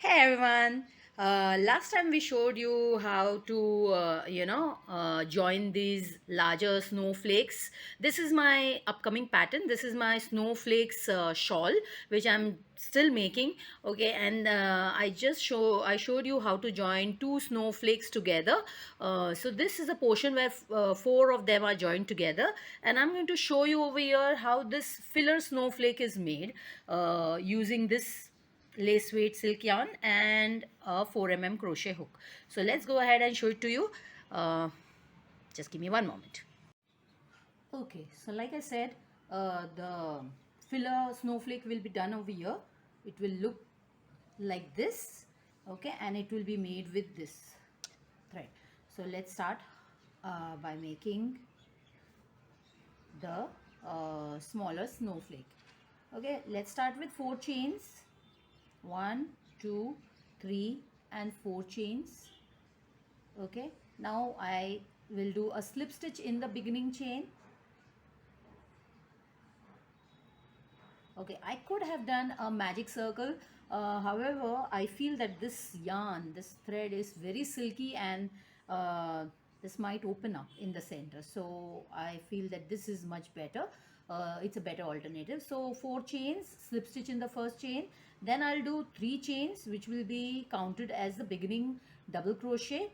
Hey everyone. Last time we showed you how to, join these larger snowflakes. This is my upcoming pattern. This is my snowflakes shawl, which I'm still making. Okay, and I showed you how to join two snowflakes together. So this is a portion where four of them are joined together, and I'm going to show you over here how this filler snowflake is made using this lace weight silk yarn and a 4 crochet hook. So let's go ahead and show it to you. Just give me one moment. Okay, so like I said, the filler snowflake will be done over here. It will look like this, okay, and it will be made with this thread. So let's start by making the smaller snowflake. Okay, let's start with 4 chains. 1, 2, 3 and 4 chains. Okay, now I will do a slip stitch in the beginning chain. Okay, I could have done a magic circle, however I feel that this yarn, this thread is very silky, and this might open up in the center, so I feel that this is much better. It's a better alternative. So 4 chains, slip stitch in the first chain, then I'll do 3 chains which will be counted as the beginning double crochet.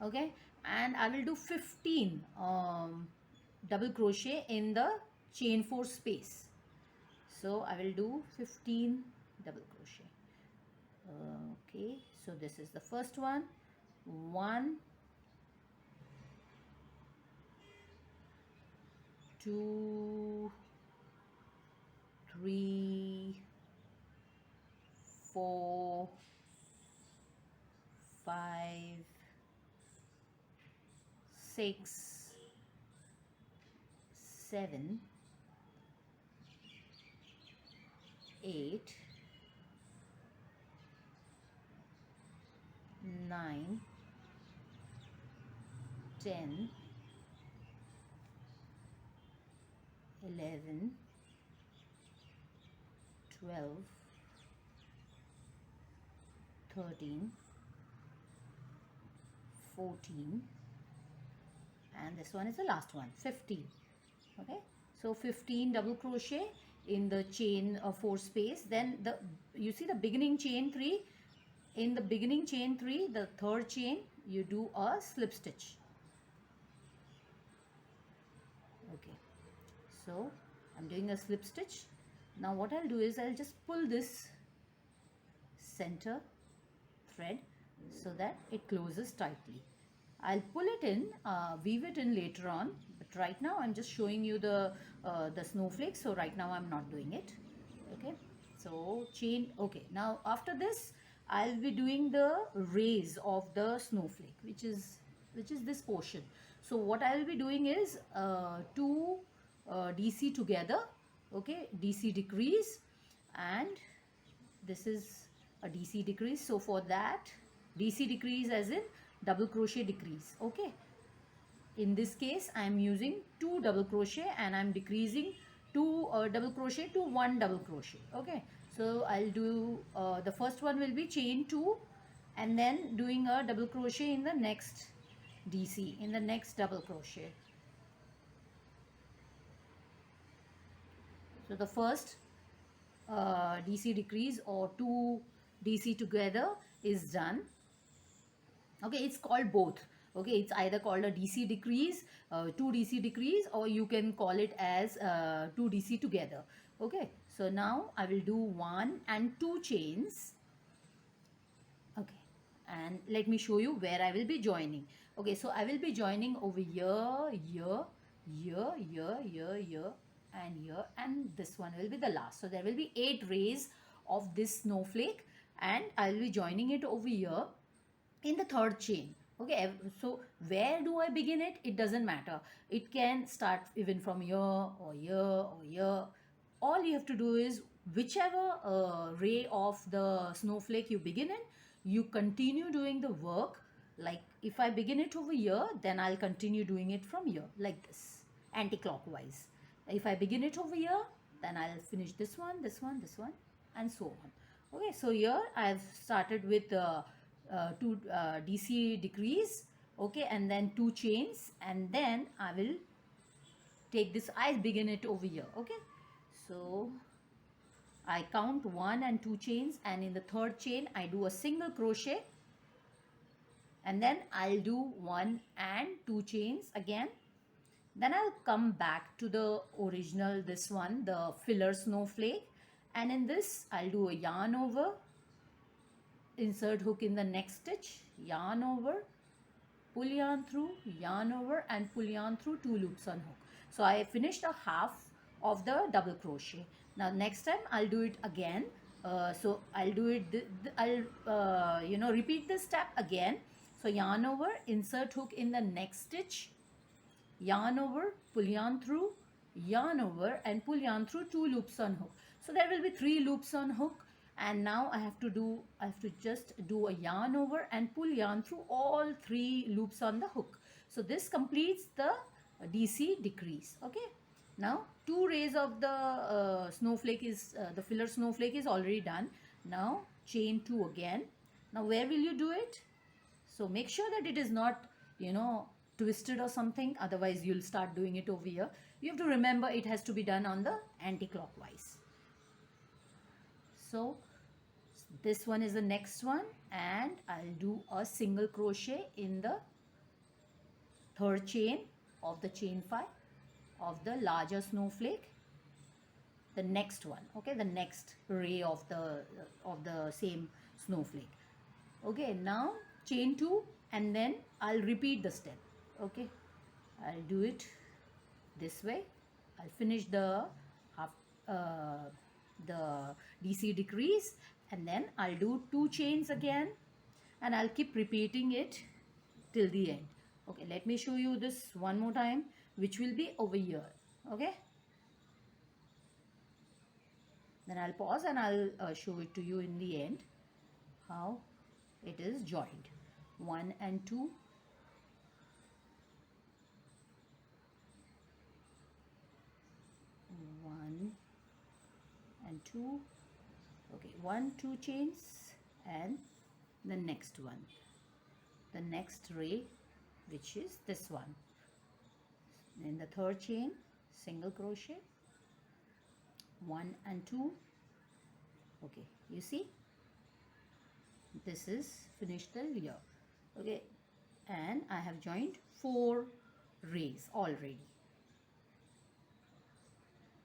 Okay, and I will do 15 double crochet in the chain 4 space. So I will do 15 double crochet. Okay, so this is the first one. 1, 2, 3, 4, 5, 6, 7, 8, 9, 10, 11, 12, 13, 14, and this one is the last one, 15. Okay, so 15 double crochet in the chain of 4 space. Then you see the beginning chain 3. In the beginning chain 3, the third chain, you do a slip stitch. Okay, so I'm doing a slip stitch. Now what I'll do is I'll just pull this center thread so that it closes tightly. I'll pull it in, weave it in later on, but right now I'm just showing you the snowflakes, so right now I'm not doing it. Okay, so chain. Okay, now after this I'll be doing the raise of the snowflake, which is this portion. So what I'll be doing is two DC together. Okay, DC decrease, and this is a DC decrease. So for that, DC decrease as in double crochet decrease. Okay, in this case I am using 2 double crochet and I am decreasing 2 double crochet to 1 double crochet. Okay, so I'll do the first one will be chain 2 and then doing a double crochet in the next DC, in the next double crochet. So the first DC decrease or 2 DC together is done. Okay, it's called both. Okay, it's either called a DC decrease, 2 DC decrease, or you can call it as 2 DC together. Okay, so now I will do 1 and 2 chains. Okay, and let me show you where I will be joining. Okay, so I will be joining over here, here, here, here, here, here, and here, and this one will be the last. So there will be 8 rays of this snowflake, and I will be joining it over here in the third chain. Okay, so where do I begin it? It doesn't matter. It can start even from here or here or here. All you have to do is whichever ray of the snowflake you begin in, you continue doing the work. Like if I begin it over here, then I'll continue doing it from here like this, anti-clockwise. If I begin it over here, then I'll finish this one, this one, this one, and so on. Okay, so here I've started with two DC decrease, okay, and then two chains, and then I will take this, I begin it over here. Okay, so I count one and two chains, and in the third chain I do a single crochet, and then I'll do one and two chains again. Then I'll come back to the original, this one, the filler snowflake, and in this I'll do a yarn over, insert hook in the next stitch, yarn over, pull yarn through, yarn over, and pull yarn through, two loops on hook. So I finished a half of the double crochet. Now next time I'll do it again. So I'll do it, I'll repeat this step again. So yarn over, insert hook in the next stitch, yarn over, pull yarn through, yarn over, and pull yarn through, two loops on hook. So there will be three loops on hook, and now I have to just do a yarn over and pull yarn through all three loops on the hook. So this completes the DC decrease. Okay, now two rays of the snowflake is the filler snowflake is already done. Now chain two again. Now where will you do it? So make sure that it is not, twisted or something, otherwise you'll start doing it over here. You have to remember it has to be done on the anti-clockwise. So this one is the next one, and I'll do a single crochet in the third chain of the chain 5 of the larger snowflake, the next one. Okay, the next ray of the same snowflake. Okay, now chain 2, and then I'll repeat the step. Okay, I'll do it this way. I'll finish the half the DC decrease, and then I'll do two chains again, and I'll keep repeating it till the end. Okay, let me show you this one more time, which will be over here. Okay, then I'll pause and I'll show it to you in the end how it is joined. 1 and 2, and 2. Okay, 1 2 chains, and the next one, the next ray, which is this one. In the third chain, single crochet, 1 and 2. Okay, you see, this is finished till here. Okay, and I have joined 4 rays already.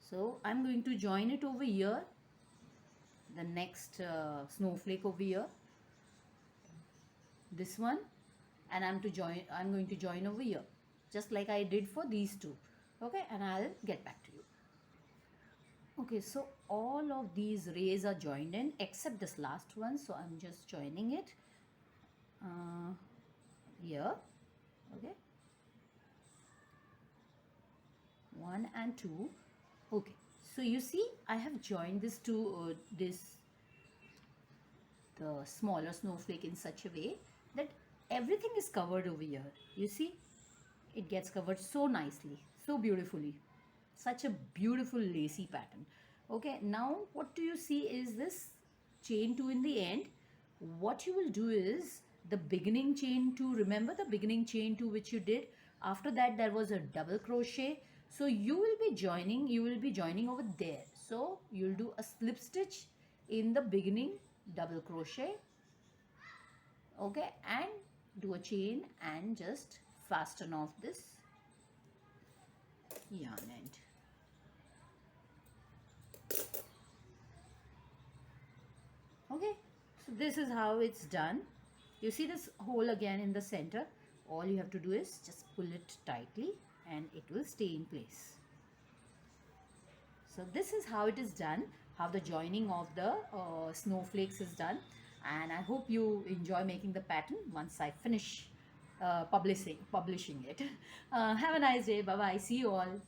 So I'm going to join it over here, the next snowflake over here, this one, and I'm going to join over here, just like I did for these two. Okay, and I'll get back to you. Okay, so all of these rays are joined in except this last one, so I'm just joining it here. Okay, 1 and 2. Okay, so you see I have joined this to the smaller snowflake in such a way that everything is covered over here. You see, it gets covered so nicely, so beautifully. Such a beautiful lacy pattern. Okay, now what do you see is this chain 2 in the end. What you will do is the beginning chain 2, remember the beginning chain 2 which you did, after that there was a double crochet. So you will be joining over there. So you'll do a slip stitch in the beginning double crochet, okay, and do a chain and just fasten off this yarn end. Okay, so this is how it's done. You see this hole again in the center. All you have to do is just pull it tightly and it will stay in place. So this is how it is done, how the joining of the snowflakes is done, and I hope you enjoy making the pattern once I finish publishing it. Have a nice day. Bye bye. See you all.